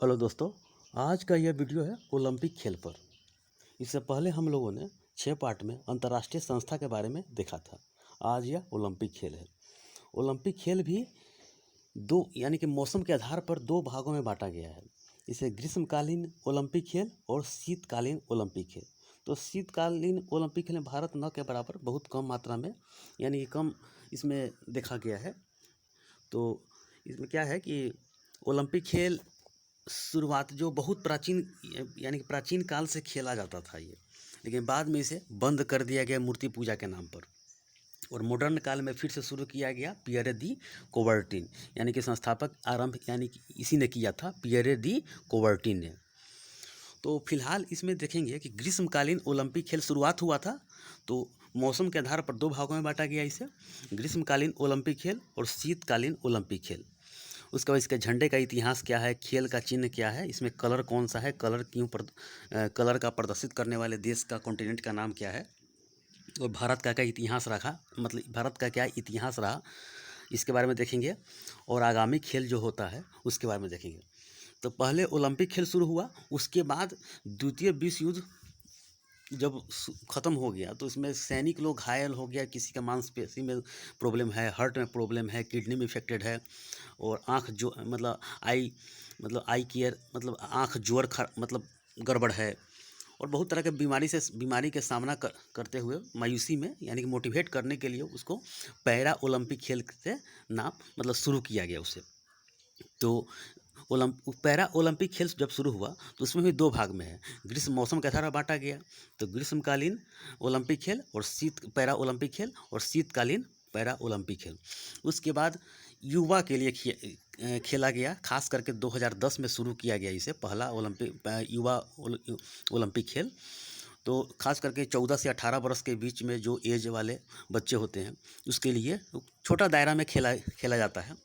Hello दोस्तों। आज का यह वीडियो है ओलंपिक खेल पर। इससे पहले हम लोगों ने 6 पार्ट में अंतर्राष्ट्रीय संस्था के बारे में देखा था। आज यह ओलंपिक खेल है। ओलंपिक खेल भी दो यानी कि मौसम के आधार पर दो भागों में बांटा गया है। इसे ग्रीष्मकालीन ओलंपिक खेल और शीतकालीन ओलंपिक खेल। तो शीतकालीन ओलंपिक खेल में भारत न के बराबर बहुत कम मात्रा में यानी कि कम इसमें देखा गया है। तो इसमें क्या है कि ओलंपिक खेल शुरुआत जो बहुत प्राचीन यानी कि प्राचीन काल से खेला जाता था ये, लेकिन बाद में इसे बंद कर दिया गया मूर्ति पूजा के नाम पर। और मॉडर्न काल में फिर से शुरू किया गया पियरे दी कोबर्टिन यानी कि संस्थापक आरंभ यानी कि इसी ने किया था, पियरे दी कोबर्टिन ने। तो फिलहाल इसमें देखेंगे कि ग्रीष्मकालीन ओलंपिक खेल शुरुआत हुआ था। तो मौसम के आधार पर दो भागों में बांटा गया इसे, ग्रीष्मकालीन ओलंपिक खेल और शीतकालीन ओलंपिक खेल। उसके बाद इसके झंडे का इतिहास क्या है, खेल का चिन्ह क्या है, इसमें कलर कौन सा है, कलर का प्रदर्शित करने वाले देश का कॉन्टिनेंट का नाम क्या है, और भारत का क्या इतिहास रखा, मतलब भारत का क्या इतिहास रहा, इसके बारे में देखेंगे। और आगामी खेल जो होता है उसके बारे में देखेंगे। तो पहले ओलंपिक खेल शुरू हुआ, उसके बाद द्वितीय विश्व युद्ध जब ख़त्म हो गया तो इसमें सैनिक लोग घायल हो गया, किसी का मांसपेशी में प्रॉब्लम है, हार्ट में प्रॉब्लम है, किडनी में इफेक्टेड है, और आँख जो मतलब आई केयर मतलब आँख ज्वर मतलब गड़बड़ है, और बहुत तरह के बीमारी के सामना करते हुए मायूसी में यानी कि मोटिवेट करने के लिए उसको पैरा ओलंपिक खेल से नाम मतलब शुरू किया गया उसे। तो पैरा ओलंपिक खेल जब शुरू हुआ तो उसमें भी दो भाग में है, ग्रीष्म मौसम के आधार पर बांटा गया। तो ग्रीष्मकालीन ओलंपिक खेल और पैरा ओलंपिक खेल और शीतकालीन पैरा ओलंपिक खेल। उसके बाद युवा के लिए खेला गया, खास करके 2010 में शुरू किया गया इसे पहला युवा ओलंपिक खेल। तो खास करके 14 से 18 वर्ष के बीच में जो एज वाले बच्चे होते हैं उसके लिए छोटा दायरा में खेला जाता है।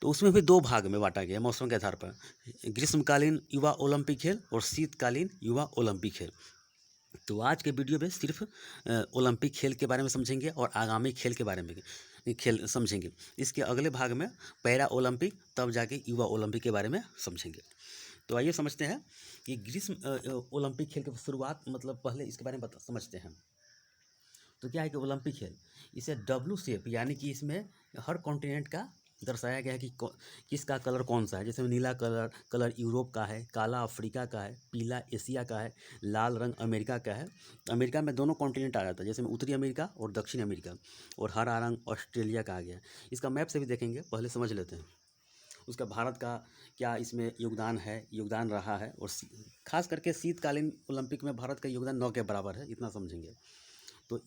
तो उसमें भी दो भाग में बांटा गया मौसम के आधार पर, ग्रीष्मकालीन युवा ओलंपिक खेल और शीतकालीन युवा ओलंपिक खेल। तो आज के वीडियो में सिर्फ ओलंपिक खेल के बारे में समझेंगे और आगामी खेल के बारे में खेल समझेंगे। इसके अगले भाग में पैरा ओलंपिक, तब जाके युवा ओलंपिक के बारे में समझेंगे। तो आइए समझते हैं कि ग्रीष्म ओलंपिक खेल की शुरुआत, मतलब पहले इसके बारे में समझते हैं। तो क्या है कि ओलंपिक खेल इसे डब्लू शेप यानी कि इसमें हर कॉन्टिनेंट का दर्शाया गया है कि किसका कलर कौन सा है। जैसे नीला कलर यूरोप का है, काला अफ्रीका का है, पीला एशिया का है, लाल रंग अमेरिका का है। अमेरिका में दोनों कॉन्टिनेंट आ जाता है, जैसे में उत्तरी अमेरिका और दक्षिण अमेरिका, और हरा रंग ऑस्ट्रेलिया का आ गया। इसका मैप से भी देखेंगे, पहले समझ लेते हैं उसका भारत का क्या इसमें योगदान रहा है। और खास करके शीतकालीन ओलंपिक में भारत का योगदान 9 के बराबर है, इतना समझेंगे। तो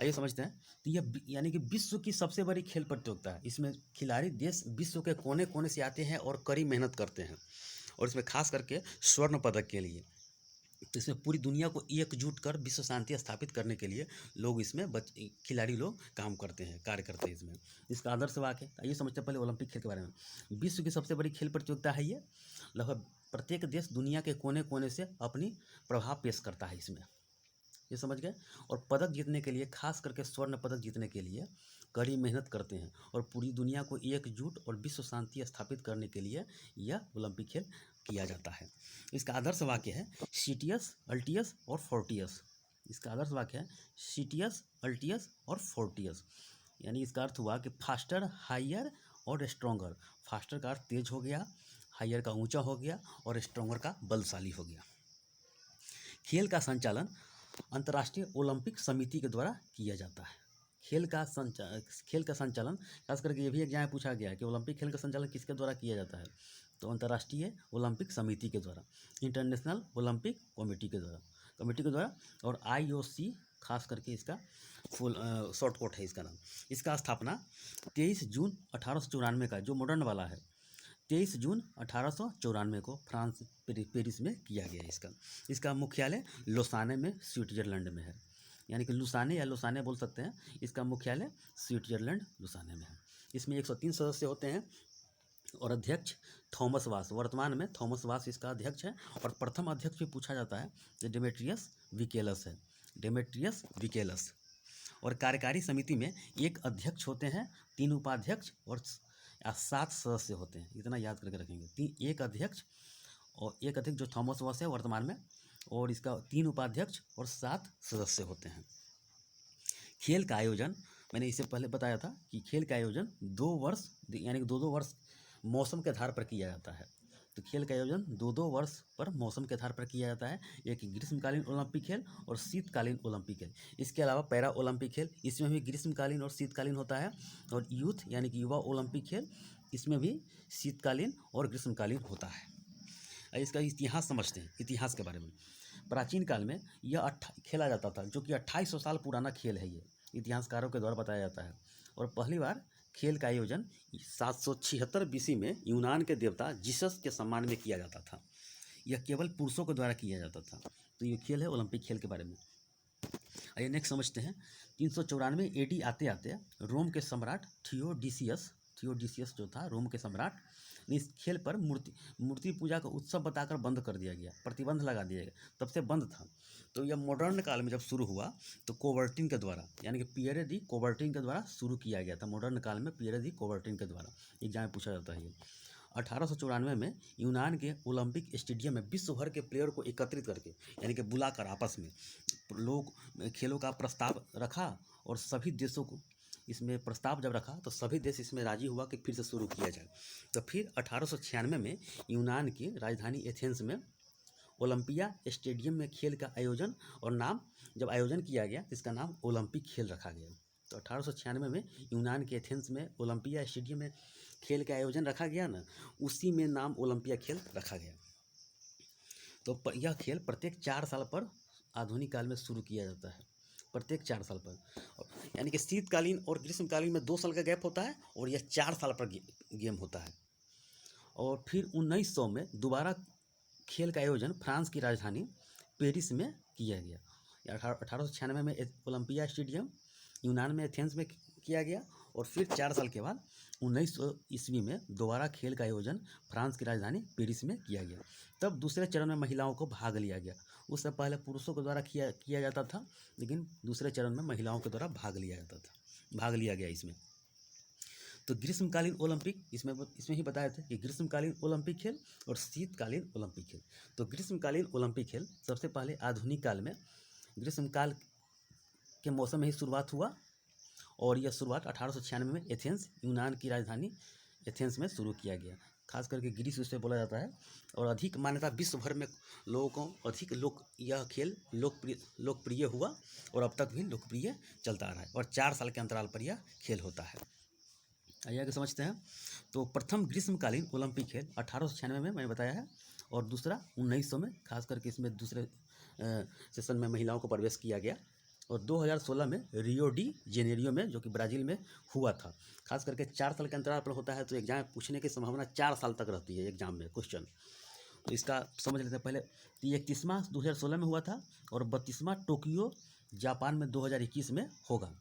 आइए समझते हैं। तो यह यानी कि विश्व की सबसे बड़ी खेल प्रतियोगिता है। इसमें खिलाड़ी देश विश्व के कोने कोने से आते हैं और कड़ी मेहनत करते हैं, और इसमें खास करके स्वर्ण पदक के लिए। तो इसमें पूरी दुनिया को एकजुट कर विश्व शांति स्थापित करने के लिए लोग इसमें खिलाड़ी लोग काम करते हैं, कार्य करते हैं इसमें। इसका आदर्श वाक्य है। आइए समझते हैं पहले ओलंपिक खेल के बारे में। विश्व की सबसे बड़ी खेल प्रतियोगिता है ये। लगभग प्रत्येक देश दुनिया के कोने कोने से अपनी प्रभाव पेश करता है इसमें, ये समझ गए। और पदक जीतने के लिए, खास करके स्वर्ण पदक जीतने के लिए कड़ी मेहनत करते हैं, और पूरी दुनिया को एकजुट और विश्व शांति स्थापित करने के लिए यह ओलंपिक खेल किया जाता है। इसका आदर्श वाक्य है सीटियस, अल्टियस और फोर्टियस। इसका आदर्श वाक्य है सीटियस, अल्टियस और फोर्टियस। यानी इसका अर्थ हुआ कि फास्टर, हायर और स्ट्रोंगर। फास्टर का अर्थ तेज हो गया, हायर का ऊंचा हो गया, और स्ट्रोंगर का बलशाली हो गया। खेल का संचालन अंतर्राष्ट्रीय ओलंपिक समिति के द्वारा किया जाता है। खेल का संचालन खास करके ये भी एग्जाम में पूछा गया है कि ओलंपिक खेल का संचालन किसके द्वारा किया जाता है। तो अंतर्राष्ट्रीय ओलंपिक समिति के द्वारा, इंटरनेशनल ओलंपिक कमेटी के द्वारा, और IOC खास करके इसका फुल शॉर्ट कोट है इसका नाम। इसका स्थापना 23 जून 1894 का, जो मॉडर्न वाला है, 23 जून 1894 को फ्रांस पेरिस में किया गया। इसका मुख्यालय लोसाने में स्विट्जरलैंड में है, यानी कि लुसाने या लोसाने बोल सकते हैं। इसका मुख्यालय स्विट्जरलैंड लोसाने में है। इसमें 103 सदस्य होते हैं, और अध्यक्ष थॉमस वास, वर्तमान में थॉमस वास इसका अध्यक्ष है। और प्रथम अध्यक्ष भी पूछा जाता है जो डेमेट्रियस विकेलस। और कार्यकारी समिति में एक अध्यक्ष होते हैं, 3 उपाध्यक्ष और या 7 सदस्य होते हैं, इतना याद करके रखेंगे। एक अध्यक्ष और एक अध्यक्ष जो थॉमस वॉस है वर्तमान में, और इसका 3 उपाध्यक्ष और 7 सदस्य होते हैं। खेल का आयोजन मैंने इससे पहले बताया था कि खेल का आयोजन 2 वर्ष यानी कि 2-2 वर्ष मौसम के आधार पर किया जाता है। तो खेल का आयोजन 2-2 वर्ष पर मौसम के आधार पर किया जाता है। एक ग्रीष्मकालीन ओलंपिक खेल और शीतकालीन ओलंपिक खेल। इसके अलावा पैरा ओलंपिक खेल, इसमें भी ग्रीष्मकालीन और शीतकालीन होता है। और यूथ यानी कि युवा ओलंपिक खेल, इसमें भी शीतकालीन और ग्रीष्मकालीन होता है। इसका इतिहास समझते हैं, इतिहास के बारे में। प्राचीन काल में यह खेला जाता था, जो कि 2800 साल पुराना खेल है। ये इतिहासकारों के द्वारा बताया जाता है। और पहली बार खेल का आयोजन 776 BC में यूनान के देवता जीसस के सम्मान में किया जाता था। यह केवल पुरुषों के द्वारा किया जाता था। तो ये खेल है ओलंपिक खेल के बारे में। आइए नेक्स्ट समझते हैं। 394 AD आते आते रोम के सम्राट थियोडीसियस जो था रोम के सम्राट ने इस खेल पर मूर्ति पूजा का उत्सव बताकर बंद कर दिया गया, प्रतिबंध लगा दिया गया। तब से बंद था। तो यह मॉडर्न काल में जब शुरू हुआ तो कोवर्टिन के द्वारा यानी कि पियरे दी कोवर्टिन के द्वारा शुरू किया गया था। मॉडर्न काल में पियरे दी कोवर्टिन के द्वारा एग्जाम में पूछा जाता है ये। 1894 में यूनान के ओलंपिक स्टेडियम में विश्व भर के प्लेयर को एकत्रित करके यानी कि बुलाकर आपस में लोग खेलों का प्रस्ताव रखा, और सभी देशों को इसमें प्रस्ताव जब रखा तो सभी देश इसमें राजी हुआ कि फिर से शुरू किया जाए। तो फिर 1896 में यूनान की राजधानी एथेंस में ओलंपिया स्टेडियम में खेल का आयोजन और नाम जब आयोजन किया गया तो इसका नाम ओलंपिक खेल रखा गया। तो 1896 में यूनान के एथेंस में ओलंपिया स्टेडियम में खेल का आयोजन रखा गया ना, उसी में नाम ओलंपिया खेल रखा गया। तो यह खेल प्रत्येक 4 साल पर आधुनिक काल में शुरू किया जाता है, प्रत्येक 4 साल पर। यानी कि शीतकालीन और ग्रीष्मकालीन में 2 साल का गैप होता है, और यह 4 साल पर गेम होता है। और फिर 1900 में दोबारा खेल का आयोजन फ्रांस की राजधानी पेरिस में किया गया। 1896 में ओलंपिया स्टेडियम यूनान में एथेंस में किया गया, और फिर 4 साल के बाद 1900 ईस्वी में दोबारा खेल का आयोजन फ्रांस की राजधानी पेरिस में किया गया। तब दूसरे चरण में महिलाओं को भाग लिया गया। उससे पहले पुरुषों के द्वारा किया जाता था, लेकिन दूसरे चरण में महिलाओं के द्वारा भाग लिया गया इसमें। तो ग्रीष्मकालीन ओलंपिक इसमें ही बताया था कि ग्रीष्मकालीन ओलंपिक खेल और शीतकालीन ओलंपिक खेल। तो ग्रीष्मकालीन ओलंपिक खेल सबसे पहले आधुनिक काल में ग्रीष्मकाल के मौसम में ही शुरुआत हुआ, और यह शुरुआत 1896 में एथेंस यूनान की राजधानी एथेंस में शुरू किया गया। खास करके ग्रीस उसे बोला जाता है, और अधिक मान्यता विश्व भर में लोगों को यह खेल लोकप्रिय हुआ, और अब तक भी लोकप्रिय चलता आ रहा है। और 4 साल के अंतराल पर यह खेल होता है। आइए आगे समझते हैं। तो प्रथम ग्रीष्मकालीन ओलंपिक खेल 1896 में मैंने बताया है, और दूसरा 1900 में, खास करके इसमें दूसरे सेशन में महिलाओं को प्रवेश किया गया। और 2016 में रियो डी जेनेरियो में, जो कि ब्राज़ील में हुआ था। खास करके 4 साल के अंतराल पर होता है, तो एग्जाम में पूछने की संभावना 4 साल तक रहती है एग्जाम में क्वेश्चन। तो इसका समझ लेते हैं पहले। 31वां 2016 में हुआ था, और 32वां टोक्यो जापान में 2021 में होगा।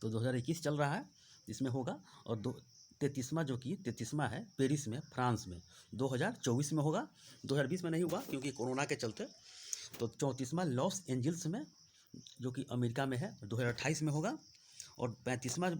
तो 2021 चल रहा है, इसमें होगा। और 33वां है पेरिस में फ्रांस में 2024 में होगा। 2020 में नहीं हुआ क्योंकि कोरोना के चलते। तो 34वां लॉस एंजल्स में, जो कि अमेरिका में है, 2028 में होगा। और 35वां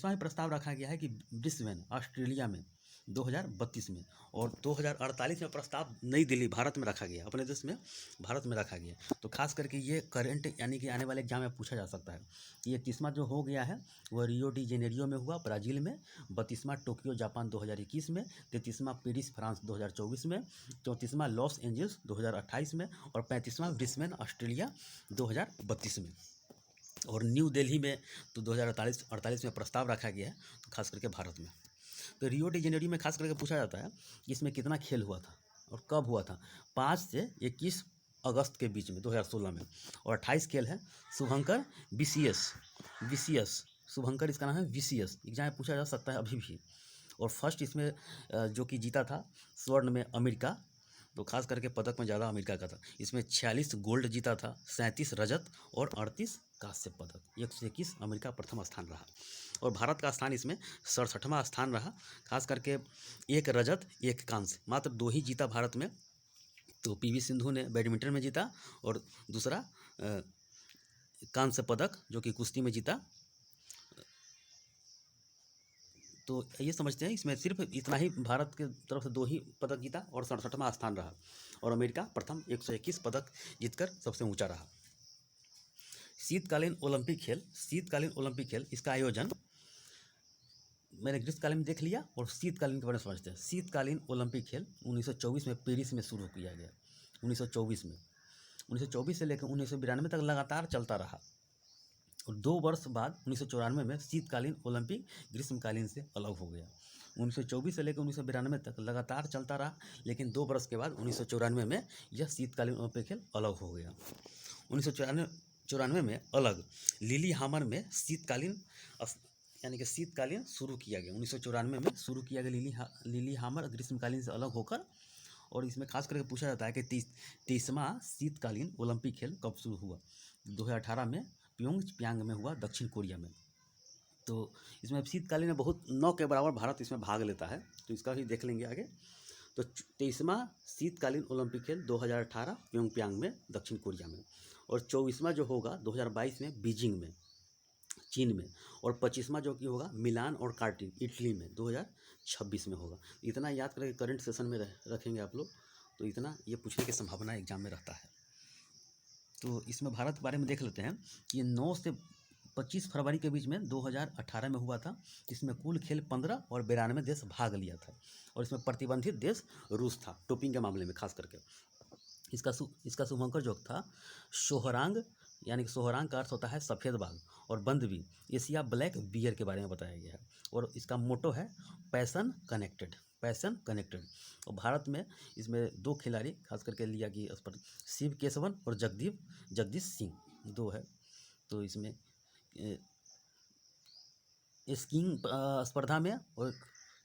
में प्रस्ताव रखा गया है कि ब्रिस्बेन ऑस्ट्रेलिया में 2032 में। और 2048 में प्रस्ताव नई दिल्ली भारत में रखा गया, अपने देश में भारत में रखा गया। तो खास करके ये करंट यानी कि आने वाले एग्जाम में पूछा जा सकता है कि ये 30वां जो हो गया है वह रियो डी जेनेरियो में हुआ ब्राज़ील में, 32वां टोक्यो जापान 2021 में, 33वां पेरिस फ्रांस 2024 में, 34वां लॉस एंजल्स 2028 में, और 35वां ब्रिस्बेन ऑस्ट्रेलिया 2032 में। और न्यू दिल्ली में तो 2048 में प्रस्ताव रखा गया है, तो खास करके भारत में। तो रियो डी जेनेरियो में खास करके पूछा जाता है कि इसमें कितना खेल हुआ था और कब हुआ था। 5 से 21 अगस्त के बीच में 2016 में। और 28 खेल है। शुभंकर विसियस शुभंकर इसका नाम है विसियस। एग्जाम में पूछा जा सकता है अभी भी। और फर्स्ट इसमें जो कि जीता था स्वर्ण में अमेरिका, तो खास करके पदक में ज़्यादा अमेरिका का था। इसमें 46 गोल्ड जीता था, 37 रजत और 38 कांस्य पदक। 121 अमेरिका प्रथम स्थान रहा, और भारत का स्थान इसमें 67वां स्थान रहा। खास करके 1 रजत 1 कांस्य, मात्र 2 ही जीता भारत में। तो पीवी सिंधु ने बैडमिंटन में जीता, और दूसरा कांस्य पदक जो कि कुश्ती में जीता। तो ये समझते हैं इसमें सिर्फ इतना ही भारत के तरफ से 2 ही पदक जीता और 67वां स्थान रहा, और अमेरिका प्रथम 121 पदक जीतकर सबसे ऊंचा रहा। शीतकालीन ओलंपिक खेल इसका आयोजन मैंने ग्रीष्मकालीन में देख लिया, और शीतकालीन के बारे में समझते हैं। शीतकालीन ओलंपिक खेल 1924 में पेरिस में शुरू किया गया। 1924 से लेकर 1992 तक लगातार चलता रहा, और 2 वर्ष बाद 1994 में शीतकालीन ओलंपिक ग्रीष्मकालीन से अलग हो गया। 1924 से लेकर 1992 तक लगातार चलता रहा, लेकिन 2 वर्ष के बाद 1994 में यह शीतकालीन ओलंपिक खेल अलग हो गया। 1994 में अलग लिलीहामर में शीतकालीन शुरू किया गया। 1994 में शुरू किया गया लिलीहामर ग्रीष्मकालीन से अलग होकर, और इसमें खास करके पूछा जाता है कि 30वां शीतकालीन ओलंपिक खेल कब शुरू हुआ। 2018 में प्योंगयांग में हुआ, दक्षिण कोरिया में। तो इसमें शीतकालीन में बहुत 9 के बराबर भारत इसमें भाग लेता है, तो इसका भी देख लेंगे आगे। तो 23वां शीतकालीन ओलंपिक खेल 2018 प्योंगयांग में, दक्षिण कोरिया में, और 24वां जो होगा 2022 में बीजिंग में, चीन में, और 25वां जो कि होगा मिलान और कार्टिन, इटली में 2026 में होगा। इतना याद करके करंट सेशन में रखेंगे आप लोग, तो इतना ये पूछने की संभावना एग्जाम में रहता है। तो इसमें भारत के बारे में देख लेते हैं कि 9 से 25 फरवरी के बीच में 2018 में हुआ था। इसमें कुल खेल 15 और 92 देश भाग लिया था, और इसमें प्रतिबंधित देश रूस था, डोपिंग के मामले में खास करके। इसका शुभंकर जो था सोहरांग, यानी कि सोहरांग का अर्थ होता है सफ़ेद बाघ, और बंदवी एशिया ब्लैक बियर के बारे में बताया गया है, और इसका मोटो है पैशन कनेक्टेड। और भारत में इसमें 2 खिलाड़ी खास करके लिया कि शिव केशवन और जगदीश सिंह 2 है। तो इसमें स्कीइंग स्पर्धा में और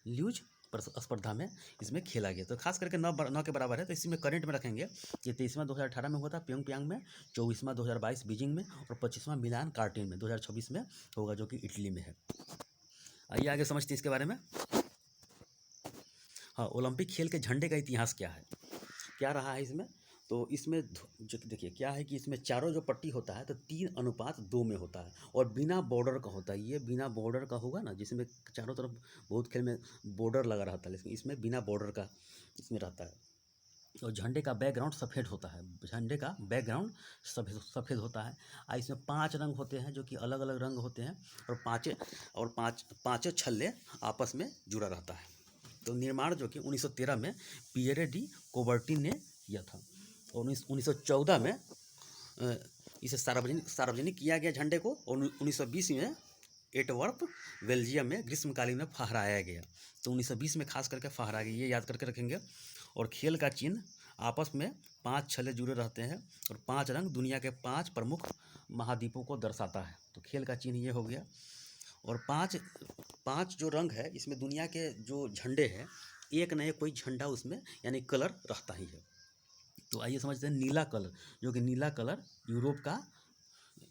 ल्यूज स्पर्धा में इसमें खेला गया। तो खास करके 9 के बराबर है, तो इसमें करंट में रखेंगे कि 23वां 2018 में हुआ था प्योंगयांग में, 24वां 2022 बीजिंग में, और 25वां मिलान कार्टिन में 2026 में होगा, जो कि इटली में है। आइए आगे समझते हैं इसके बारे में। हाँ, ओलंपिक खेल के झंडे का इतिहास क्या है, क्या रहा है इसमें। तो इसमें देखिए क्या है कि इसमें चारों जो पट्टी होता है तो 3:2 में होता है, और बिना बॉर्डर का होता है। ये बिना बॉर्डर का होगा ना, जिसमें चारों तरफ बहुत खेल में बॉर्डर लगा रहता है, लेकिन इसमें बिना बॉर्डर का इसमें रहता है। और झंडे का बैकग्राउंड सफ़ेद होता है, सफ़ेद होता है। इसमें 5 रंग होते हैं, जो कि अलग अलग रंग होते हैं, और पाँचों छल्ले आपस में जुड़ा रहता है। तो निर्माण जो कि 1913 में पियरे डी कोबर्टिन ने किया था, और 1914 में इसे सार्वजनिक किया गया झंडे को, और 1920 में एंटवर्प बेल्जियम में ग्रीष्मकालीन में फहराया गया। तो 1920 में खास करके फहराया गया, ये याद करके रखेंगे। और खेल का चिन्ह आपस में 5 छल्ले जुड़े रहते हैं, और 5 रंग दुनिया के 5 प्रमुख महाद्वीपों को दर्शाता है। तो खेल का चिन्ह ये हो गया, और 5 जो रंग है इसमें दुनिया के जो झंडे हैं, एक न एक कोई झंडा उसमें यानी कलर रहता ही है। तो आइए समझते हैं नीला कलर, जो कि नीला कलर यूरोप का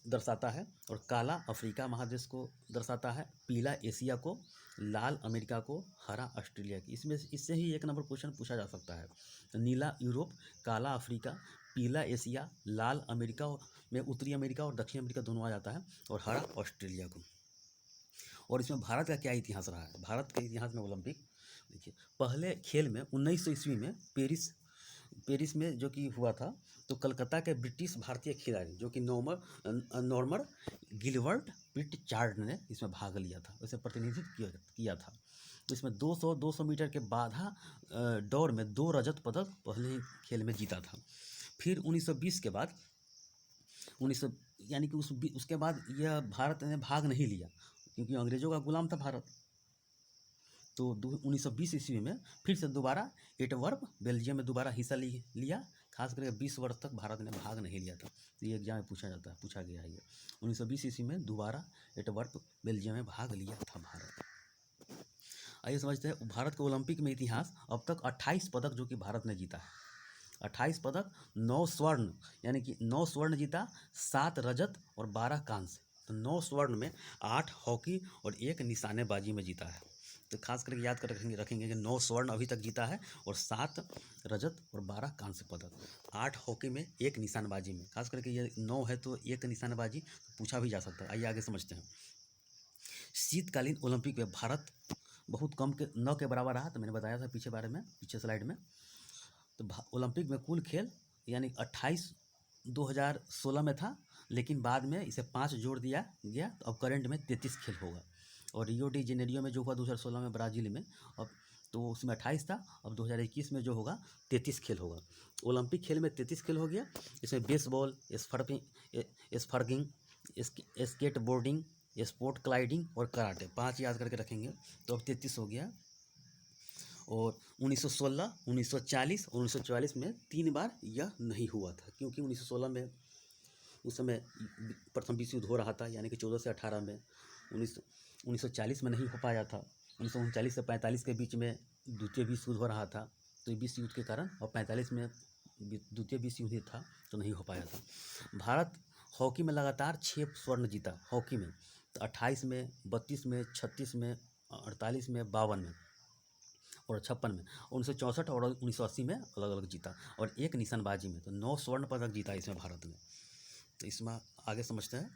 दर्शाता है, और काला अफ्रीका महादेश को दर्शाता है, पीला एशिया को, लाल अमेरिका को, हरा ऑस्ट्रेलिया की। इससे ही 1 नंबर क्वेश्चन पूछा जा सकता है। तो नीला यूरोप, काला अफ्रीका, पीला एशिया, लाल अमेरिका में उत्तरी अमेरिका और दक्षिण अमेरिका दोनों आ जाता है, और हरा ऑस्ट्रेलिया को। और इसमें भारत का क्या इतिहास रहा है। भारत के इतिहास में ओलंपिक देखिए, पहले खेल में 1900 ईस्वी में पेरिस में जो कि हुआ था, तो कलकत्ता के ब्रिटिश भारतीय खिलाड़ी जो कि नॉर्मन गिलबर्ट प्रिटचार्ड ने इसमें भाग लिया था, उसे प्रतिनिधित्व किया था। तो इसमें 200 मीटर के बाधा दौड़ में 2 रजत पदक पहले ही खेल में जीता था। फिर 1920 के बाद यानी कि उसके बाद यह भारत ने भाग नहीं लिया, क्योंकि अंग्रेजों का गुलाम था भारत। तो 1920 ईस्वी में फिर से दोबारा एंटवर्प बेल्जियम में दोबारा हिस्सा लिया। खास करके 20 वर्ष तक भारत ने भाग नहीं लिया था, तो ये एग्जाम में पूछा गया है। ये 1920 ईस्वी में दोबारा एंटवर्प बेल्जियम में भाग लिया था भारत। आइए समझते हैं भारत के ओलंपिक में इतिहास। अब तक 28 पदक जो कि भारत ने जीता है, 28 पदक, 9 स्वर्ण, यानी कि 9 स्वर्ण जीता, 7 रजत और 12 कांस्य। तो 9 स्वर्ण में 8 हॉकी और 1 निशानेबाजी में जीता है। तो खास करके याद कर रखेंगे कि 9 स्वर्ण अभी तक जीता है, और 7 रजत और 12 कांस्य पदक, 8 हॉकी में, 1 निशानेबाजी में। खास करके ये 9 है तो 1 निशानेबाजी पूछा भी जा सकता है। आइए आगे समझते हैं। शीतकालीन ओलंपिक में बहुत कम के 9 के बराबर रहा। तो मैंने बताया था पीछे स्लाइड में। तो ओलंपिक में कुल खेल यानी 28 2016 में था, लेकिन बाद में इसे 5 जोड़ दिया गया। तो अब करंट में 33 खेल होगा। और रियो डी जेनेरियो में जो हुआ 2016 में ब्राज़ील में, अब तो उसमें 28 था। अब 2021 में जो होगा 33 खेल होगा। ओलंपिक खेल में 33 खेल हो गया। इसमें baseball, surfing, skateboarding, sport gliding और कराटे 5 याद करके रखेंगे। तो अब 33 हो गया। और 1916, 1940 और 1944 में 3 बार यह नहीं हुआ था, क्योंकि 1916 में उस समय प्रथम विश्व युद्ध हो रहा था, यानी कि 14 से 18 में। 1940 में नहीं हो पाया था। 1939 से 45 के बीच में द्वितीय विश्व युद्ध हो रहा था, तो विश्व युद्ध के कारण, और 45 में द्वितीय विश्व युद्ध था, तो नहीं हो पाया था। भारत हॉकी में लगातार 6 स्वर्ण जीता हॉकी में। तो 28 में, 32 में, 36 में, 48 में, 52 में और 56 में, 1964 और 1980 में अलग अलग जीता। और एक निशानबाजी में तो 9 स्वर्ण पदक जीता इसमें भारत ने। तो इसमें आगे समझते हैं।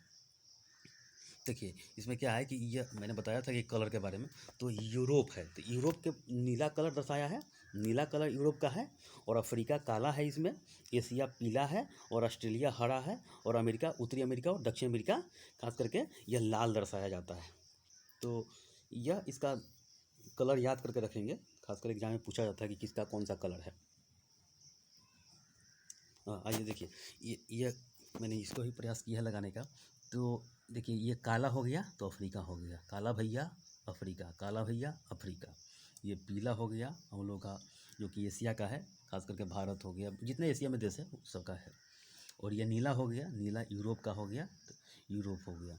देखिए इसमें क्या है कि यह मैंने बताया था कि कलर के बारे में। तो यूरोप है, तो यूरोप के नीला कलर दर्शाया है। नीला कलर यूरोप का है। और अफ्रीका काला है इसमें। एशिया पीला है। और ऑस्ट्रेलिया हरा है। और अमेरिका, उत्तरी अमेरिका और दक्षिण अमेरिका खास करके यह लाल दर्शाया जाता है। तो यह इसका कलर याद करके रखेंगे। खासकर एग्जाम में पूछा जाता है कि किसका कौन सा कलर है। आइए देखिए, ये मैंने इसको ही प्रयास किया है लगाने का। तो देखिए ये काला हो गया तो अफ्रीका हो गया, काला भैया अफ्रीका, काला भैया अफ्रीका। ये पीला हो गया हम लोग का, जो कि एशिया का है, खास करके भारत हो गया, जितने एशिया में देश है उस सबका है। और ये नीला हो गया, नीला यूरोप का हो गया, तो यूरोप हो गया।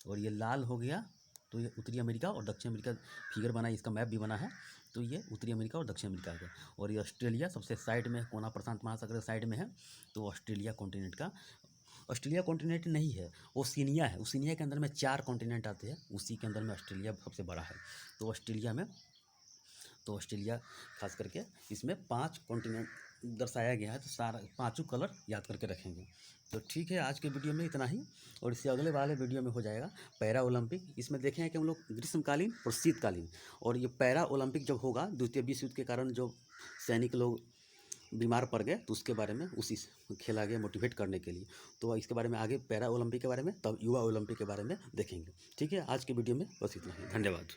और ये लाल हो गया तो ये उत्तरी अमेरिका और दक्षिण अमेरिका। फिगर बना, इसका मैप भी बना है। तो ये उत्तरी अमेरिका और दक्षिण अमेरिका का। और ये ऑस्ट्रेलिया सबसे साइड में, कोना प्रशांत महासागर के साइड में है। तो ऑस्ट्रेलिया कॉन्टिनेंट का, ऑस्ट्रेलिया कॉन्टिनेंट नहीं है, ओशिनिया है। ओशिनिया के अंदर में 4 कॉन्टिनेंट आते हैं, उसी के अंदर में ऑस्ट्रेलिया सबसे बड़ा है। तो ऑस्ट्रेलिया में, तो ऑस्ट्रेलिया खास करके इसमें 5 कॉन्टिनेंट दर्शाया गया है। तो सारा 5 कलर याद करके रखेंगे। तो ठीक है, आज के वीडियो में इतना ही। और इससे अगले वाले वीडियो में हो जाएगा पैरा ओलंपिक। इसमें देखें कि हम लोग ग्रीष्मकालीन और शीतकालीन, और ये पैरा ओलंपिक जब होगा द्वितीय विश्व युद्ध के कारण जो सैनिक लोग बीमार पड़ गए, तो उसके बारे में उसी खेला गया मोटिवेट करने के लिए। तो इसके बारे में आगे पैरा ओलंपिक के बारे में, तब युवा ओलंपिक के बारे में देखेंगे। ठीक है, आज के वीडियो में बस इतना ही। धन्यवाद।